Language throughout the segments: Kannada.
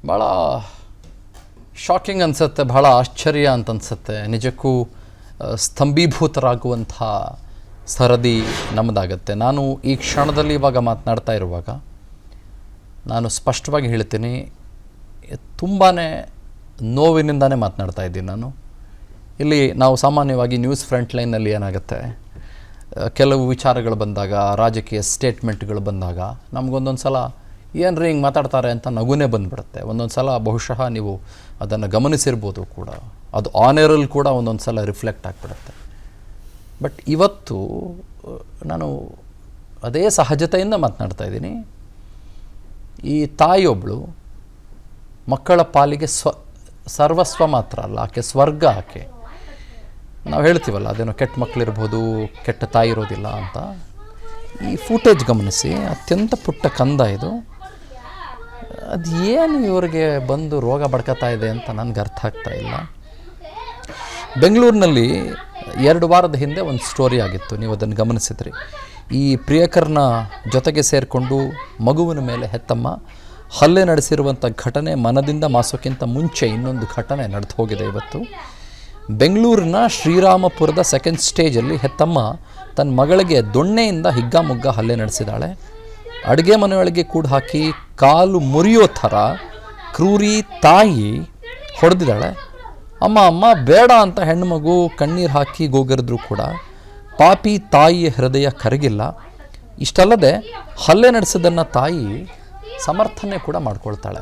ಭಾಳ ಶಾಕಿಂಗ್ ಅನಿಸುತ್ತೆ, ಭಾಳ ಆಶ್ಚರ್ಯ ಅಂತ ಅನಿಸುತ್ತೆ. ನಿಜಕ್ಕೂ ಸ್ತಂಭೀಭೂತರಾಗುವಂಥ ಸರದಿ ನಮ್ಮದಾಗತ್ತೆ. ನಾನು ಈ ಕ್ಷಣದಲ್ಲಿ ಇವಾಗ ಮಾತನಾಡ್ತಾ ಇರುವಾಗ ನಾನು ಸ್ಪಷ್ಟವಾಗಿ ಹೇಳ್ತೀನಿ, ತುಂಬಾ ನೋವಿನಿಂದನೇ ಮಾತನಾಡ್ತಾ ಇದ್ದೀನಿ ನಾನು. ಇಲ್ಲಿ ನಾವು ಸಾಮಾನ್ಯವಾಗಿ ನ್ಯೂಸ್ ಫ್ರಂಟ್ ಲೈನಲ್ಲಿ ಏನಾಗುತ್ತೆ, ಕೆಲವು ವಿಚಾರಗಳು ಬಂದಾಗ, ರಾಜಕೀಯ ಸ್ಟೇಟ್ಮೆಂಟ್ಗಳು ಬಂದಾಗ ನಮಗೊಂದೊಂದು ಸಲ ಏನ್ರಿ ಹಿಂಗೆ ಮಾತಾಡ್ತಾರೆ ಅಂತ ನಗುನೇ ಬಂದುಬಿಡುತ್ತೆ. ಒಂದೊಂದು ಸಲ ಬಹುಶಃ ನೀವು ಅದನ್ನು ಗಮನಿಸಿರ್ಬೋದು ಕೂಡ, ಅದು ಆನೇರಲ್ಲಿ ಕೂಡ ಒಂದೊಂದು ಸಲ ರಿಫ್ಲೆಕ್ಟ್ ಆಗಿಬಿಡುತ್ತೆ. ಬಟ್ ಇವತ್ತು ನಾನು ಅದೇ ಸಹಜತೆಯಿಂದ ಮಾತನಾಡ್ತಾ ಇದ್ದೀನಿ. ಈ ತಾಯಿಯೊಬ್ಬಳು ಮಕ್ಕಳ ಪಾಲಿಗೆ ಸರ್ವಸ್ವ ಮಾತ್ರ ಅಲ್ಲ, ಆಕೆ ಸ್ವರ್ಗ. ಆಕೆ ನಾವು ಹೇಳ್ತೀವಲ್ಲ, ಅದೇನೋ ಕೆಟ್ಟ ಮಕ್ಕಳಿರ್ಬೋದು, ಕೆಟ್ಟ ತಾಯಿ ಇರೋದಿಲ್ಲ ಅಂತ. ಈ ಫೂಟೇಜ್ ಗಮನಿಸಿ, ಅತ್ಯಂತ ಪುಟ್ಟ ಕಂದ ಇದು. ಅದು ಏನು ಇವ್ರಿಗೆ ಬಂದು ರೋಗ ಬಡ್ಕತಾ ಇದೆ ಅಂತ ನನಗೆ ಅರ್ಥ ಆಗ್ತಾ ಇಲ್ಲ. ಬೆಂಗಳೂರಿನಲ್ಲಿ 2 ವಾರದ ಹಿಂದೆ ಒಂದು ಸ್ಟೋರಿ ಆಗಿತ್ತು, ನೀವು ಅದನ್ನು ಗಮನಿಸಿದ್ರಿ. ಈ ಪ್ರಿಯಕರನ ಜೊತೆಗೆ ಸೇರಿಕೊಂಡು ಮಗುವಿನ ಮೇಲೆ ಹೆತ್ತಮ್ಮ ಹಲ್ಲೆ ನಡೆಸಿರುವಂಥ ಘಟನೆ ಮನದಿಂದ ಮಾಸೋಕ್ಕಿಂತ ಮುಂಚೆ ಇನ್ನೊಂದು ಘಟನೆ ನಡೆದು ಹೋಗಿದೆ ಇವತ್ತು. ಬೆಂಗಳೂರಿನ ಶ್ರೀರಾಮಪುರದ 2nd ಸ್ಟೇಜಲ್ಲಿ ಹೆತ್ತಮ್ಮ ತನ್ನ ಮಗಳಿಗೆ ದೊಣ್ಣೆಯಿಂದ ಹಿಗ್ಗಾಮುಗ್ಗ ಹಲ್ಲೆ ನಡೆಸಿದ್ದಾಳೆ. ಅಡುಗೆ ಮನೆಯೊಳಗೆ ಕೂಡ ಹಾಕಿ ಕಾಲು ಮುರಿಯೋ ಥರ ಕ್ರೂರಿ ತಾಯಿ ಹೊಡೆದಿದ್ದಾಳೆ. ಅಮ್ಮ ಬೇಡ ಅಂತ ಹೆಣ್ಣುಮಗು ಕಣ್ಣೀರು ಹಾಕಿ ಗೋಗರಿದ್ರು ಕೂಡ ಪಾಪಿ ತಾಯಿಯ ಹೃದಯ ಕರಗಿಲ್ಲ. ಇಷ್ಟಲ್ಲದೆ ಹಲ್ಲೆ ನಡೆಸಿದ್ದನ್ನು ತಾಯಿ ಸಮರ್ಥನೆ ಕೂಡ ಮಾಡ್ಕೊಳ್ತಾಳೆ.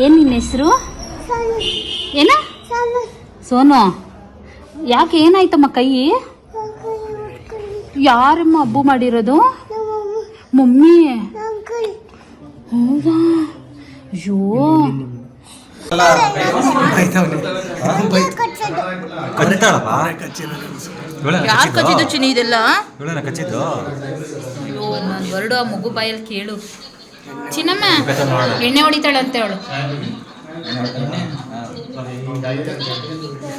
ಏನ್ ನಿನ್ನ ಹೆಸರು? ಏನ? ಸೋನು. ಯಾಕೆ, ಏನಾಯ್ತಮ್ಮ ಕೈ? ಯಾರಮ್ಮ ಹಬ್ಬು ಮಾಡಿರೋದು? ಮಮ್ಮಿ. ಹೌದಾ? ಅಯ್ಯೋ, ಯಾರು ಕಚ್ಚಿದ್ದು ಚಿನ್ನಿ ಇದೆಲ್ಲ? ಅಯ್ಯೋ, ನಾನು ಹೊರಡು ಆ ಮಗು ಬಾಯಲ್ಲಿ ಕೇಳು. ಚಿನ್ನಮ್ಮ ಎಣ್ಣೆ ಹೊಡಿತಾಳಂತೆ ಅವಳು.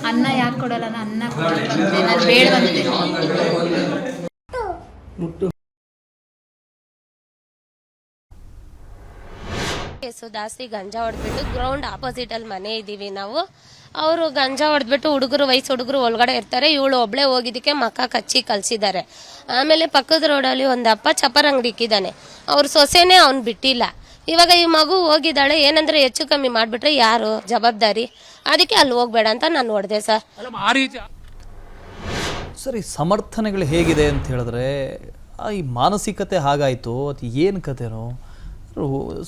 ಅನ್ನ ಯಾಕೆ ಕೊಡಲ್ಲ? ಅನ್ನ ಕೊಡಲ್ಲಂತೆ, ನಾನು ಬೇಡವಂತೆ. ಜಾಸ್ತಿ ಗಂಜಾ ಹೊಡೆದ್ಬಿಟ್ಟು ಗ್ರೌಂಡ್ ಆಪೋಸಿಟ್ ಅಲ್ಲಿ ಮನೆ ಇದೀವಿ ನಾವು. ಅವರು ಗಂಜಾ ಹೊಡೆದ್ಬಿಟ್ಟು ವಯಸ್ಸು ಹುಡುಗರು ಒಳಗಡೆ ಇರ್ತಾರೆ. ಇವಳು ಒಬ್ಳೆ ಹೋಗಿದ್ದಕ್ಕೆ ಮಕ್ಕ ಕಚ್ಚಿ ಕಲ್ಸಿದ್ದಾರೆ. ಆಮೇಲೆ ಪಕ್ಕದ ರೋಡಲ್ಲಿ ಒಂದಪ್ಪ ಚಪ್ಪರ್ ಅಂಗಡಿ ಇಕ್ಕಿದ್ದಾನೆ, ಅವ್ರ ಸೊಸೆನೇ ಅವ್ನು ಬಿಟ್ಟಿಲ್ಲ. ಇವಾಗ ಈ ಮಗು ಹೋಗಿದ್ದಾಳೆ, ಏನಂದ್ರೆ ಹೆಚ್ಚು ಕಮ್ಮಿ ಮಾಡಿಬಿಟ್ರೆ ಯಾರು ಜವಾಬ್ದಾರಿ? ಅದಕ್ಕೆ ಅಲ್ಲಿ ಹೋಗ್ಬೇಡ ಅಂತ ನಾನು ಹೊಡೆದೆ ಸರ್. ಸರಿ, ಸಮರ್ಥನೆಗಳು ಹೇಗಿದೆ ಅಂತ ಹೇಳಿದ್ರೆ ಈ ಮಾನಸಿಕತೆ ಹಾಗಾಯಿತು ಅದು ಏನು ಕತೆನೋ?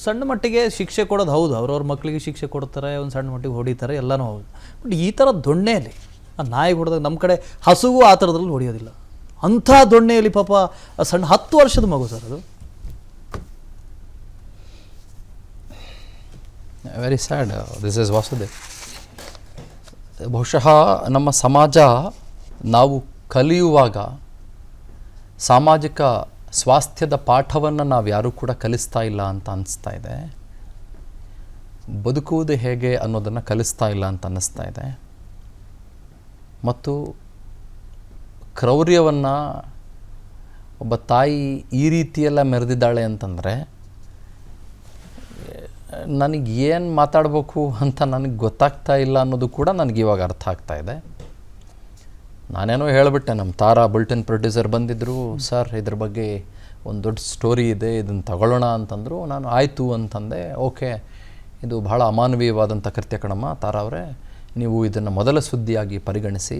ಸಣ್ಣ ಮಟ್ಟಿಗೆ ಶಿಕ್ಷೆ ಕೊಡೋದು ಹೌದು, ಅವ್ರವ್ರ ಮಕ್ಕಳಿಗೆ ಶಿಕ್ಷೆ ಕೊಡ್ತಾರೆ, ಒಂದು ಸಣ್ಣ ಮಟ್ಟಿಗೆ ಹೊಡಿತಾರೆ, ಎಲ್ಲನೂ ಹೌದು. ಬಟ್ ಈ ಥರ ದೊಣ್ಣೆಯಲ್ಲಿ ಆ ನಾಯಿ ಹೊಡೆದಾಗ ನಮ್ಮ ಕಡೆ ಹಸುವು ಆ ಥರದ್ರಲ್ಲಿ ಹೊಡೆಯೋದಿಲ್ಲ. ಅಂಥ ದೊಣ್ಣೆಯಲ್ಲಿ ಪಾಪ ಸಣ್ಣ 10 ವರ್ಷದ ಮಗು ಸರ್ ಅದು. Very sad. This is Vasudev. ಬಹುಶಃ ನಮ್ಮ ಸಮಾಜ ನಾವು ಕಲಿಯುವಾಗ ಸಾಮಾಜಿಕ ಸ್ವಾಸ್ಥ್ಯದ ಪಾಠವನ್ನು ನಾವು ಯಾರೂ ಕೂಡ ಕಲಿಸ್ತಾ ಇಲ್ಲ ಅಂತ ಅನ್ನಿಸ್ತಾ ಇದೆ. ಬದುಕುವುದು ಹೇಗೆ ಅನ್ನೋದನ್ನು ಕಲಿಸ್ತಾ ಇಲ್ಲ ಅಂತ ಅನ್ನಿಸ್ತಾ ಇದೆ. ಮತ್ತು ಕ್ರೌರ್ಯವನ್ನು ಒಬ್ಬ ತಾಯಿ ಈ ರೀತಿಯೆಲ್ಲ ಮೆರೆದಿದ್ದಾಳೆ ಅಂತಂದರೆ ನನಗೆ ಏನು ಮಾತಾಡಬೇಕು ಅಂತ ನನಗೆ ಗೊತ್ತಾಗ್ತಾ ಇಲ್ಲ ಅನ್ನೋದು ಕೂಡ ನನಗೆ ಇವಾಗ ಅರ್ಥ ಆಗ್ತಾ ಇದೆ. ನಾನೇನೋ ಹೇಳಿಬಿಟ್ಟೆ, ನಮ್ಮ ತಾರಾ ಬುಲ್ಟಿನ್ ಪ್ರೊಡ್ಯೂಸರ್ ಬಂದಿದ್ದರು, ಸರ್ ಇದ್ರ ಬಗ್ಗೆ ಒಂದು ದೊಡ್ಡ ಸ್ಟೋರಿ ಇದೆ, ಇದನ್ನು ತಗೊಳ್ಳೋಣ ಅಂತಂದರು. ನಾನು ಆಯಿತು ಅಂತಂದೆ. ಓಕೆ, ಇದು ಭಾಳ ಅಮಾನವೀಯವಾದಂಥ ಕೃತ್ಯ ಕಣಮ್ಮ ತಾರಾ ಅವರೇ, ನೀವು ಇದನ್ನು ಮೊದಲ ಸುದ್ದಿಯಾಗಿ ಪರಿಗಣಿಸಿ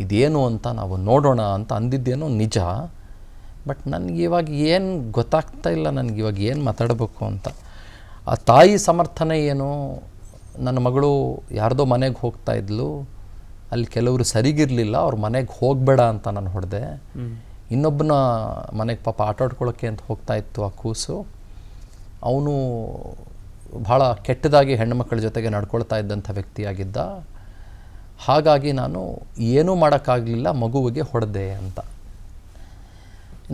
ಇದೇನು ಅಂತ ನಾವು ನೋಡೋಣ ಅಂತ ಅಂದಿದ್ದೇನೋ ನಿಜ. ಬಟ್ ನನಗೆ ಇವಾಗ ಏನು ಗೊತ್ತಾಗ್ತಾ ಇಲ್ಲ, ನನಗಿವಾಗ ಏನು ಮಾತಾಡಬೇಕು ಅಂತ. ಆ ತಾಯಿ ಸಮರ್ಥನೆ ಏನು? ನನ್ನ ಮಗಳು ಯಾರ್ದೋ ಮನೆಗೆ ಹೋಗ್ತಾ ಇದ್ಲು, ಅಲ್ಲಿ ಕೆಲವರು ಸರಿಗಿರಲಿಲ್ಲ, ಅವ್ರ ಮನೆಗೆ ಹೋಗಬೇಡ ಅಂತ ನಾನು ಹೊಡೆದೆ. ಇನ್ನೊಬ್ಬನ ಮನೆಗೆ ಪಾಪ ಆಟಾಡ್ಕೊಳ್ಳೋಕ್ಕೆ ಅಂತ ಹೋಗ್ತಾ ಇತ್ತು ಆ ಕೂಸು. ಅವನು ಭಾಳ ಕೆಟ್ಟದಾಗಿ ಹೆಣ್ಣುಮಕ್ಕಳ ಜೊತೆಗೆ ನಡ್ಕೊಳ್ತಾ ಇದ್ದಂಥ ವ್ಯಕ್ತಿಯಾಗಿದ್ದ. ಹಾಗಾಗಿ ನಾನು ಏನೂ ಮಾಡೋಕ್ಕಾಗಲಿಲ್ಲ, ಮಗುವಿಗೆ ಹೊಡೆದೆ ಅಂತ.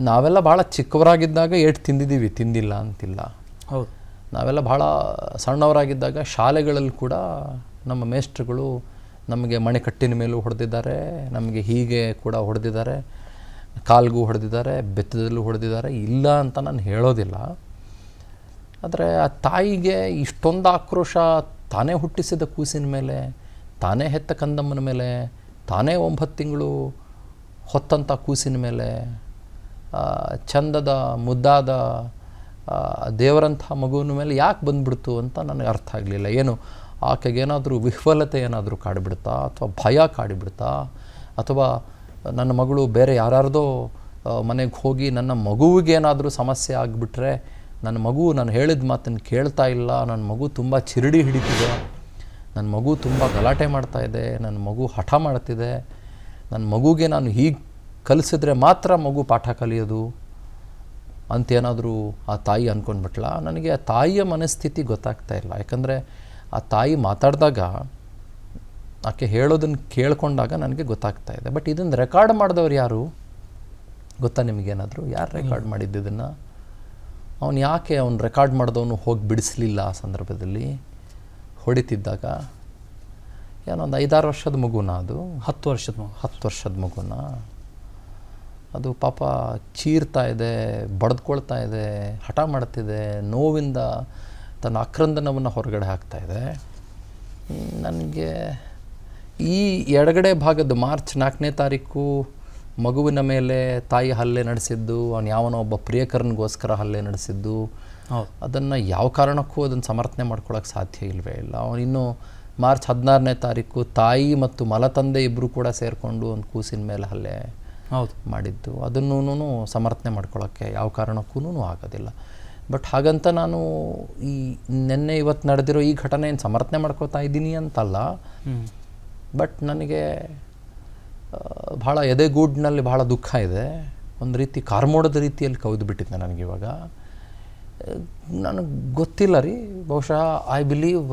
ನಾವೆಲ್ಲ ಭಾಳ ಚಿಕ್ಕವರಾಗಿದ್ದಾಗ ಏಟು ತಿಂದಿದ್ದೀವಿ, ತಿಂದಿಲ್ಲ ಅಂತಿಲ್ಲ. ಹೌದು, ನಾವೆಲ್ಲ ಭಾಳ ಸಣ್ಣವರಾಗಿದ್ದಾಗ ಶಾಲೆಗಳಲ್ಲಿ ಕೂಡ ನಮ್ಮ ಮೇಷ್ಟ್ರುಗಳು ನಮಗೆ ಮಣೆಕಟ್ಟಿನ ಮೇಲೂ ಹೊಡೆದಿದ್ದಾರೆ, ನಮಗೆ ಹೀಗೆ ಕೂಡ ಹೊಡೆದಿದ್ದಾರೆ. ಕಾಲ್ಗೂ ಹೊಡೆದಿದ್ದಾರೆ, ಬೆತ್ತದಲ್ಲೂ ಹೊಡೆದಿದ್ದಾರೆ, ಇಲ್ಲ ಅಂತ ನಾನು ಹೇಳೋದಿಲ್ಲ. ಆದರೆ ಆ ತಾಯಿಗೆ ಇಷ್ಟೊಂದು ಆಕ್ರೋಶ, ತಾನೇ ಹುಟ್ಟಿಸಿದ ಕೂಸಿನ ಮೇಲೆ, ತಾನೇ ಹೆತ್ತ ಕಂದಮ್ಮನ ಮೇಲೆ, ತಾನೇ 9 ತಿಂಗಳು ಹೊತ್ತಂಥ ಕೂಸಿನ ಮೇಲೆ, ಚಂದದ ಮುದ್ದಾದ ದೇವರಂಥ ಮಗುವಿನ ಮೇಲೆ ಯಾಕೆ ಬಂದುಬಿಡ್ತು ಅಂತ ನನಗೆ ಅರ್ಥ ಆಗಲಿಲ್ಲ. ಏನು ಆಕೆಗೇನಾದರೂ ವಿಹ್ವಲತೆ ಏನಾದರೂ ಕಾಡಿಬಿಡ್ತಾ, ಅಥವಾ ಭಯ ಕಾಡಿಬಿಡ್ತಾ, ಅಥವಾ ನನ್ನ ಮಗಳು ಬೇರೆ ಯಾರ್ಯಾರ್ದೋ ಮನೆಗೆ ಹೋಗಿ ನನ್ನ ಮಗುವಿಗೇನಾದರೂ ಸಮಸ್ಯೆ ಆಗಿಬಿಟ್ರೆ, ನನ್ನ ಮಗು ನಾನು ಹೇಳಿದ ಮಾತನ್ನು ಕೇಳ್ತಾ ಇಲ್ಲ, ನನ್ನ ಮಗು ತುಂಬ ಚಿರಡಿ ಹಿಡಿತಿದೆ, ನನ್ನ ಮಗು ತುಂಬ ಗಲಾಟೆ ಮಾಡ್ತಾಯಿದೆ, ನನ್ನ ಮಗು ಹಠ ಮಾಡ್ತಿದೆ, ನನ್ನ ಮಗುಗೆ ನಾನು ಹೀಗೆ ಕಲಿಸಿದ್ರೆ ಮಾತ್ರ ಮಗು ಪಾಠ ಕಲಿಯೋದು ಅಂತೇನಾದರೂ ಆ ತಾಯಿ ಅಂದ್ಕೊಂಡ್ಬಿಟ್ಲ. ನನಗೆ ಆ ತಾಯಿಯ ಮನಸ್ಥಿತಿ ಗೊತ್ತಾಗ್ತಾ ಇಲ್ಲ. ಯಾಕಂದರೆ ಆ ತಾಯಿ ಮಾತಾಡಿದಾಗ, ಆಕೆ ಹೇಳೋದನ್ನು ಕೇಳ್ಕೊಂಡಾಗ ನನಗೆ ಗೊತ್ತಾಗ್ತಾ ಇದೆ. ಬಟ್ ಇದನ್ನು ರೆಕಾರ್ಡ್ ಮಾಡಿದವ್ರು ಯಾರು ಗೊತ್ತಾ ನಿಮಗೇನಾದರೂ? ಯಾರು ರೆಕಾರ್ಡ್ ಮಾಡಿದ್ದು ಇದನ್ನು? ಅವನು ಯಾಕೆ ಅವ್ನು ರೆಕಾರ್ಡ್ ಮಾಡಿದವನು ಹೋಗಿ ಬಿಡಿಸಲಿಲ್ಲ ಆ ಸಂದರ್ಭದಲ್ಲಿ? ಹೊಡಿತಿದ್ದಾಗ ಏನೋ ಒಂದು 5-6 ವರ್ಷದ ಮಗುನ, ಅದು 10 ವರ್ಷದ ಮಗು, 10 ವರ್ಷದ ಮಗುನ, ಅದು ಪಾಪ ಚೀರ್ತಾ ಇದೆ, ಬಡ್ದ್ಕೊಳ್ತಾ ಇದೆ, ಹಠ ಮಾಡ್ತಿದೆ, ನೋವಿಂದ ತನ್ನ ಆಕ್ರಂದನವನ್ನು ಹೊರಗಡೆ ಹಾಕ್ತಾ ಇದೆ. ನನಗೆ ಈ ಎಡಗಡೆ ಭಾಗದ ಮಾರ್ಚ್ 4ನೇ ತಾರೀಕು ಮಗುವಿನ ಮೇಲೆ ತಾಯಿ ಹಲ್ಲೆ ನಡೆಸಿದ್ದು, ಅವನು ಯಾವನೋ ಒಬ್ಬ ಪ್ರಿಯಕರನಿಗೋಸ್ಕರ ಹಲ್ಲೆ ನಡೆಸಿದ್ದು, ಅದನ್ನು ಯಾವ ಕಾರಣಕ್ಕೂ ಅದನ್ನು ಸಮರ್ಥನೆ ಮಾಡ್ಕೊಳ್ಳೋಕೆ ಸಾಧ್ಯ ಇಲ್ಲವೇ ಇಲ್ಲ. ಅವನಿನ್ನು ಮಾರ್ಚ್ 16ನೇ ತಾರೀಕು ತಾಯಿ ಮತ್ತು ಮಲತಂದೆ ಇಬ್ಬರು ಕೂಡ ಸೇರಿಕೊಂಡು ಒಂದು ಕೂಸಿನ ಮೇಲೆ ಹಲ್ಲೆ ಮಾಡಿದ್ದು, ಅದನ್ನೂ ಸಮರ್ಥನೆ ಮಾಡ್ಕೊಳ್ಳೋಕ್ಕೆ ಯಾವ ಕಾರಣಕ್ಕೂ ಆಗೋದಿಲ್ಲ. ಬಟ್ ಹಾಗಂತ ನಾನು ಈ ನಿನ್ನೆ ಇವತ್ತು ನಡೆದಿರೋ ಈ ಘಟನೆಯನ್ನು ಸಮರ್ಥನೆ ಮಾಡ್ಕೊಳ್ತಾ ಇದ್ದೀನಿ ಅಂತಲ್ಲ. ಬಟ್ ನನಗೆ ಭಾಳ ಎದೆಗೂಡಿನಲ್ಲಿ ಭಾಳ ದುಃಖ ಇದೆ. ಒಂದು ರೀತಿ ಕಾರ್ಮೋಡದ ರೀತಿಯಲ್ಲಿ ಕವಿದು ಬಿಟ್ಟಿದ್ದೆ ನನಗಿವಾಗ. ನನಗೆ ಗೊತ್ತಿಲ್ಲ ರೀ, ಬಹುಶಃ ಐ ಬಿಲೀವ್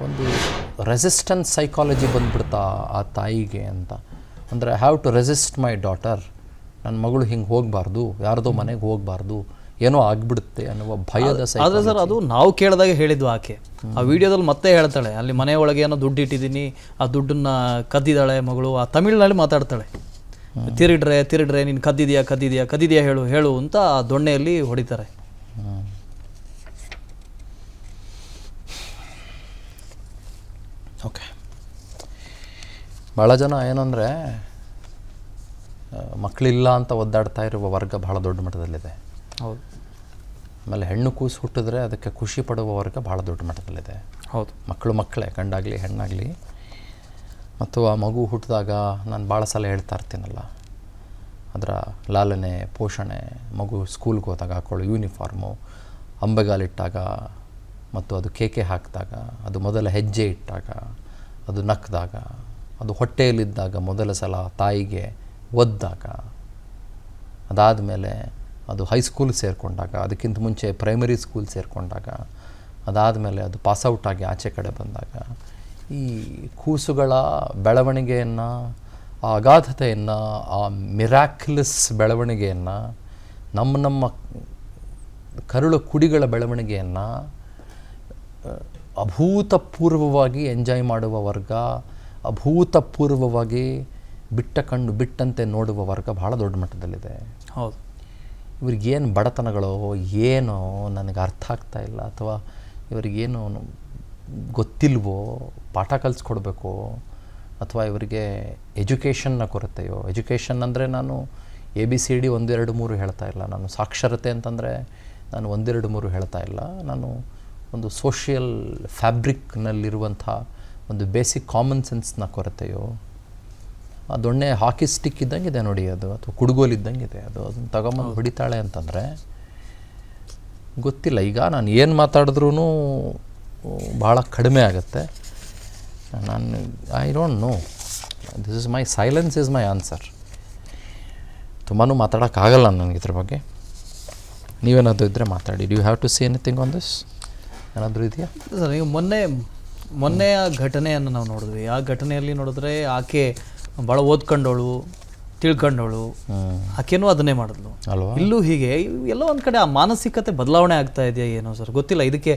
ಒಂದು ರೆಸಿಸ್ಟೆನ್ಸ್ ಸೈಕಾಲಜಿ ಬಂದುಬಿಡ್ತಾ ಆ ತಾಯಿಗೆ ಅಂತ. ಅಂದರೆ I have to resist my daughter, ನನ್ನ ಮಗಳು ಹಿಂಗೆ ಹೋಗಬಾರ್ದು, ಯಾರ್ದೋ ಮನೆಗೆ ಹೋಗಬಾರ್ದು, ಏನೋ ಆಗಿಬಿಡುತ್ತೆ ಅನ್ನುವ ಭಯದ. ಆದರೆ ಸರ್, ಅದು ನಾವು ಕೇಳಿದಾಗ ಹೇಳಿದ್ವು ಆಕೆ. ಆ ವಿಡಿಯೋದಲ್ಲಿ ಮತ್ತೆ ಹೇಳ್ತಾಳೆ, ಅಲ್ಲಿ ಮನೆ ಒಳಗೆ ಏನೋ ದುಡ್ಡು ಇಟ್ಟಿದ್ದೀನಿ, ಆ ದುಡ್ಡನ್ನು ಕದ್ದಿದ್ದಾಳೆ ಮಗಳು. ಆ ತಮಿಳಿನಲ್ಲಿ ಮಾತಾಡ್ತಾಳೆ, ತಿರುಡ್ರೆ ನೀನು ಕದ್ದಿದ್ಯಾ ಹೇಳು ಅಂತ ಆ ದೊಣ್ಣೆಯಲ್ಲಿ ಹೊಡಿತಾರೆ. ಓಕೆ, ಭಾಳ ಜನ ಏನಂದರೆ ಮಕ್ಕಳಿಲ್ಲ ಅಂತ ಒದ್ದಾಡ್ತಾ ಇರುವ ವರ್ಗ ಭಾಳ ದೊಡ್ಡ ಮಟ್ಟದಲ್ಲಿದೆ. ಹೌದು. ಆಮೇಲೆ ಹೆಣ್ಣು ಕೂಸು ಹುಟ್ಟಿದ್ರೆ ಅದಕ್ಕೆ ಖುಷಿ ಪಡುವ ವರ್ಗ ಭಾಳ ದೊಡ್ಡ ಮಟ್ಟದಲ್ಲಿದೆ. ಹೌದು. ಮಕ್ಕಳೇ, ಗಂಡಾಗಲಿ ಹೆಣ್ಣಾಗಲಿ. ಮತ್ತು ಆ ಮಗು ಹುಟ್ಟಿದಾಗ ನಾನು ಭಾಳ ಸಲ ಹೇಳ್ತಾ ಇರ್ತೀನಲ್ಲ, ಅದರ ಲಾಲನೆ, ಪೋಷಣೆ, ಮಗು ಸ್ಕೂಲ್ಗೆ ಹೋದಾಗ ಹಾಕೊಳ್ಳೋ ಯೂನಿಫಾರ್ಮು, ಅಂಬೆಗಾಲಿಟ್ಟಾಗ, ಮತ್ತು ಅದು ಕೇಕೆ ಹಾಕಿದಾಗ, ಅದು ಮೊದಲ ಹೆಜ್ಜೆ ಇಟ್ಟಾಗ, ಅದು ನಕ್ಕಿದಾಗ, ಅದು ಹೊಟ್ಟೆಯಲ್ಲಿದ್ದಾಗ ಮೊದಲ ಸಲ ತಾಯಿಗೆ ಒದ್ದಾಗ, ಅದಾದಮೇಲೆ ಅದು ಹೈಸ್ಕೂಲ್ ಸೇರಿಕೊಂಡಾಗ, ಅದಕ್ಕಿಂತ ಮುಂಚೆ ಪ್ರೈಮರಿ ಸ್ಕೂಲ್ ಸೇರಿಕೊಂಡಾಗ, ಅದಾದಮೇಲೆ ಅದು ಪಾಸೌಟಾಗಿ ಆಚೆ ಕಡೆ ಬಂದಾಗ, ಈ ಕೂಸುಗಳ ಬೆಳವಣಿಗೆಯನ್ನು, ಆ ಅಗಾಧತೆಯನ್ನು, ಆ ಮಿರಾಕ್ಯುಲಸ್ ಬೆಳವಣಿಗೆಯನ್ನು, ನಮ್ಮ ಕರುಳು ಕುಡಿಗಳ ಬೆಳವಣಿಗೆಯನ್ನು ಅಭೂತಪೂರ್ವವಾಗಿ ಎಂಜಾಯ್ ಮಾಡುವ ವರ್ಗ, ಅಭೂತಪೂರ್ವವಾಗಿ ಬಿಟ್ಟ ಕಣ್ಣು ಬಿಟ್ಟಂತೆ ನೋಡುವ ವರ್ಗ ಭಾಳ ದೊಡ್ಡ ಮಟ್ಟದಲ್ಲಿದೆ. ಹೌದು. ಇವ್ರಿಗೇನು ಬಡತನಗಳೋ ಏನೋ ನನಗೆ ಅರ್ಥ ಆಗ್ತಾ ಇಲ್ಲ, ಅಥವಾ ಇವರಿಗೇನು ಗೊತ್ತಿಲ್ವೋ, ಪಾಠ ಕಲಿಸ್ಕೊಡ್ಬೇಕೋ, ಅಥವಾ ಇವರಿಗೆ ಎಜುಕೇಷನ್ನ ಕೊರತೆಯೋ. ಎಜುಕೇಷನ್ ಅಂದರೆ ನಾನು ABCD 1 2 3 ಹೇಳ್ತಾ ಇಲ್ಲ, ನಾನು ಸಾಕ್ಷರತೆ ಅಂತಂದರೆ ನಾನು 1 2 3 ಹೇಳ್ತಾ ಇಲ್ಲ, ನಾನು ಒಂದು ಸೋಷಿಯಲ್ ಫ್ಯಾಬ್ರಿಕ್ನಲ್ಲಿರುವಂಥ ಒಂದು ಬೇಸಿಕ್ ಕಾಮನ್ ಸೆನ್ಸ್ನ ಕೊರತೆಯೋ. ಆ ದೊಣ್ಣೆ ಹಾಕಿ ಸ್ಟಿಕ್ ಇದ್ದಂಗಿದೆ ನೋಡಿ ಅದು, ಅಥವಾ ಕುಡುಗೋಲು ಇದ್ದಂಗಿದೆ ಅದು, ಅದನ್ನು ತಗೊಂಬಂದು ಹೊಡಿತಾಳೆ ಅಂತಂದರೆ ಗೊತ್ತಿಲ್ಲ. ಈಗ ನಾನು ಏನು ಮಾತಾಡಿದ್ರೂ ಭಾಳ ಕಡಿಮೆ ಆಗುತ್ತೆ. ನಾನು I don't know, this is my silence is my answer. ತುಂಬಾ ಮಾತಾಡೋಕ್ಕಾಗಲ್ಲ ನನಗೆ ಇದ್ರ ಬಗ್ಗೆ. ನೀವೇನಾದರೂ ಇದ್ದರೆ ಮಾತಾಡಿ. Do you have to say anything on this? ಏನಾದರೂ ಇದೆಯಾ ಸರ್? ನೀವು ಮೊನ್ನೆ ಆ ಘಟನೆಯನ್ನು ನಾವು ನೋಡಿದ್ವಿ. ಆ ಘಟನೆಯಲ್ಲಿ ನೋಡಿದ್ರೆ ಆಕೆ ಭಾಳ ಓದ್ಕೊಂಡವಳು, ತಿಳ್ಕೊಂಡವಳು, ಆಕೆನೂ ಅದನ್ನೇ ಮಾಡಿದ್ಲು ಅಲ್ವಾ? ಇಲ್ಲೂ ಹೀಗೆ ಎಲ್ಲೋ ಒಂದು ಕಡೆ ಆ ಮಾನಸಿಕತೆ ಬದಲಾವಣೆ ಆಗ್ತಾ ಇದೆಯಾ ಏನೋ ಸರ್, ಗೊತ್ತಿಲ್ಲ. ಇದಕ್ಕೆ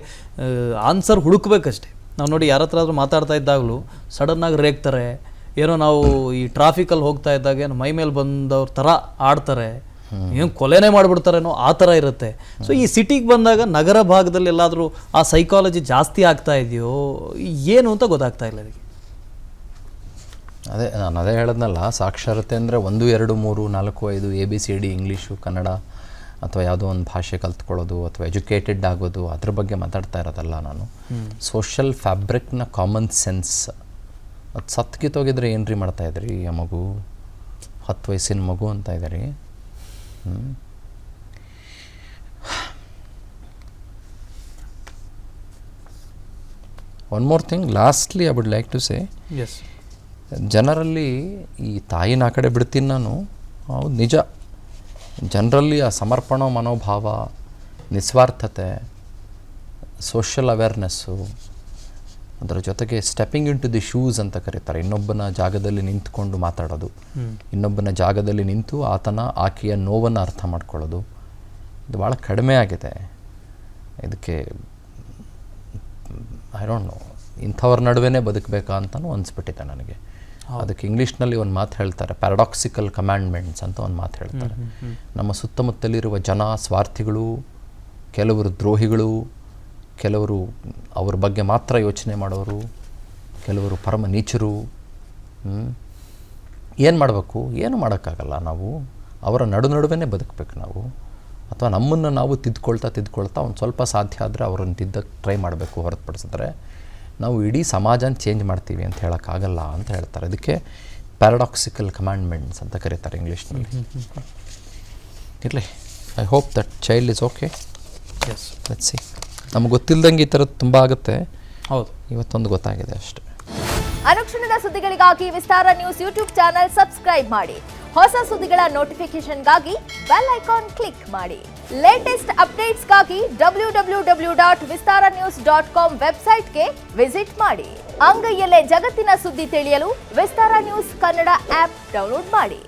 ಆನ್ಸರ್ ಹುಡುಕ್ಬೇಕಷ್ಟೆ ನಾವು. ನೋಡಿ, ಯಾರ ಹತ್ರ ಆದರೂ ಮಾತಾಡ್ತಾ ಇದ್ದಾಗಲೂ ಸಡನ್ನಾಗಿ ರೇಗ್ತಾರೆ, ಏನೋ ನಾವು ಈ ಟ್ರಾಫಿಕಲ್ಲಿ ಹೋಗ್ತಾ ಇದ್ದಾಗ ಏನು ಮೈ ಮೇಲೆ ಬಂದವ್ರ ಥರ ಆಡ್ತಾರೆ, ಏನು ಕೊಲೆನೇ ಮಾಡಿಬಿಡ್ತಾರೇನೋ ಆ ಥರ ಇರುತ್ತೆ. ಸೊ ಈ ಸಿಟಿಗೆ ಬಂದಾಗ ನಗರ ಭಾಗದಲ್ಲಿ ಎಲ್ಲಾದರೂ ಆ ಸೈಕಾಲಜಿ ಜಾಸ್ತಿ ಆಗ್ತಾ ಇದೆಯೋ ಏನು ಅಂತ ಗೊತ್ತಾಗ್ತಾ ಇಲ್ಲ ಇದಕ್ಕೆ. ನಾನು ಅದೇ ಹೇಳದ್ನಲ್ಲ, ಸಾಕ್ಷರತೆ ಅಂದರೆ 1 2 3 4 5 ABCD ಇಂಗ್ಲೀಷು ಕನ್ನಡ ಅಥವಾ ಯಾವುದೋ ಒಂದು ಭಾಷೆ ಕಲ್ತ್ಕೊಳ್ಳೋದು ಅಥವಾ ಎಜುಕೇಟೆಡ್ ಆಗೋದು ಅದ್ರ ಬಗ್ಗೆ ಮಾತಾಡ್ತಾ ಇರೋದಲ್ಲ ನಾನು. ಸೋಷಲ್ ಫ್ಯಾಬ್ರಿಕ್ನ ಕಾಮನ್ ಸೆನ್ಸ್ ಅದು ಸತ್ಕಿತ್ತೋಗಿದ್ರೆ ಏನ್ರಿ ಮಾಡ್ತಾ ಇದ್ರಿ, ಆ ಮಗು 10 ವಯಸ್ಸಿನ ಮಗು ಅಂತ ಇದ್ದೀರಿ. One more thing lastly I would like to say, yes, ಜನರಲ್ಲಿ ಈ ತಾಯಿನ ಆ ಕಡೆ ಬಿಡ್ತೀನಿ ನಾನು, ಹೌದು ನಿಜ, ಜನರಲ್ಲಿ ಆ ಸಮರ್ಪಣಾ ಮನೋಭಾವ, ನಿಸ್ವಾರ್ಥತೆ, ಸೋಷಿಯಲ್ ಅವೇರ್ನೆಸ್ಸು, ಅದರ ಜೊತೆಗೆ stepping into the shoes ಅಂತ ಕರೀತಾರೆ, ಇನ್ನೊಬ್ಬನ ಜಾಗದಲ್ಲಿ ನಿಂತ್ಕೊಂಡು ಮಾತಾಡೋದು, ಇನ್ನೊಬ್ಬನ ಜಾಗದಲ್ಲಿ ನಿಂತು ಆಕೆಯ ನೋವನ್ನು ಅರ್ಥ ಮಾಡ್ಕೊಳ್ಳೋದು, ಇದು ಭಾಳ ಕಡಿಮೆ ಆಗಿದೆ. ಇದಕ್ಕೆ ಐ ಡೋಂಟ್ ನೋ, ಇಂಥವ್ರ ನಡುವೆ ಬದುಕಬೇಕಾ ಅಂತಲೂ ಅನಿಸ್ಬಿಟ್ಟಿದೆ ನನಗೆ. ಅದಕ್ಕೆ ಇಂಗ್ಲೀಷ್ನಲ್ಲಿ ಒಂದು ಮಾತು ಹೇಳ್ತಾರೆ, ಪ್ಯಾರಡಾಕ್ಸಿಕಲ್ ಕಮ್ಯಾಂಡ್ಮೆಂಟ್ಸ್ ಅಂತ ಒಂದು ಮಾತು ಹೇಳ್ತಾರೆ. ನಮ್ಮ ಸುತ್ತಮುತ್ತಲಿರುವ ಜನ ಸ್ವಾರ್ಥಿಗಳು, ಕೆಲವರು ದ್ರೋಹಿಗಳು, ಕೆಲವರು ಅವ್ರ ಬಗ್ಗೆ ಮಾತ್ರ ಯೋಚನೆ ಮಾಡೋರು, ಕೆಲವರು ಪರಮ ನೀಚರು. ಏನು ಮಾಡಬೇಕು? ಏನು ಮಾಡೋಕ್ಕಾಗಲ್ಲ. ನಾವು ಅವರ ನಡುವೆ ಬದುಕಬೇಕು ನಾವು, ಅಥವಾ ನಮ್ಮನ್ನು ನಾವು ತಿದ್ಕೊಳ್ತಾ ಒಂದು ಸ್ವಲ್ಪ ಸಾಧ್ಯ ಆದರೆ ಅವರನ್ನು ತಿದ್ದಕ್ಕೆ ಟ್ರೈ ಮಾಡಬೇಕು. ಹೊರತುಪಡಿಸಿದ್ರೆ ನಾವು ಇಡೀ ಸಮಾಜನ ಚೇಂಜ್ ಮಾಡ್ತೀವಿ ಅಂತ ಹೇಳೋಕ್ಕಾಗಲ್ಲ ಅಂತ ಹೇಳ್ತಾರೆ. ಅದಕ್ಕೆ ಪ್ಯಾರಡಾಕ್ಸಿಕಲ್ ಕಮ್ಯಾಂಡ್ಮೆಂಟ್ಸ್ ಅಂತ ಕರೀತಾರೆ ಇಂಗ್ಲೀಷ್ನಲ್ಲಿ. ಇರಲಿ, I hope that child is okay. Yes, let's see. ನಮ್ಗೆ ಗೊತ್ತಿಲ್ಲದಂಗೆ ಈ ಥರದ್ದು ತುಂಬ ಆಗುತ್ತೆ. ಹೌದು, ಇವತ್ತೊಂದು ಗೊತ್ತಾಗಿದೆ ಅಷ್ಟೇ. ಅನುಕ್ಷಣದ ಸುದ್ದಿಗಳಿಗಾಗಿ ವಿಸ್ತಾರ ನ್ಯೂಸ್ ಯೂಟ್ಯೂಬ್ ಚಾನೆಲ್ ಸಬ್ಸ್ಕ್ರೈಬ್ ಮಾಡಿ. ಹೊಸ ಸುದ್ದಿಗಳ ನೋಟಿಫಿಕೇಶನ್ಗಾಗಿ ಬೆಲ್ ಐಕಾನ್ ಕ್ಲಿಕ್ ಮಾಡಿ. ಲೇಟೆಸ್ಟ್ ಅಪ್ಡೇಟ್ಸ್ಗಾಗಿ www.vistaranews.com ವೆಬ್ಸೈಟ್ಗೆ ವಿಸಿಟ್ ಮಾಡಿ. ಅಂಗೈಯಲ್ಲೇ ಜಗತ್ತಿನ ಸುದ್ದಿ ತಿಳಿಯಲು ವಿಸ್ತಾರ ನ್ಯೂಸ್ ಕನ್ನಡ ಆಪ್ ಡೌನ್ಲೋಡ್ ಮಾಡಿ.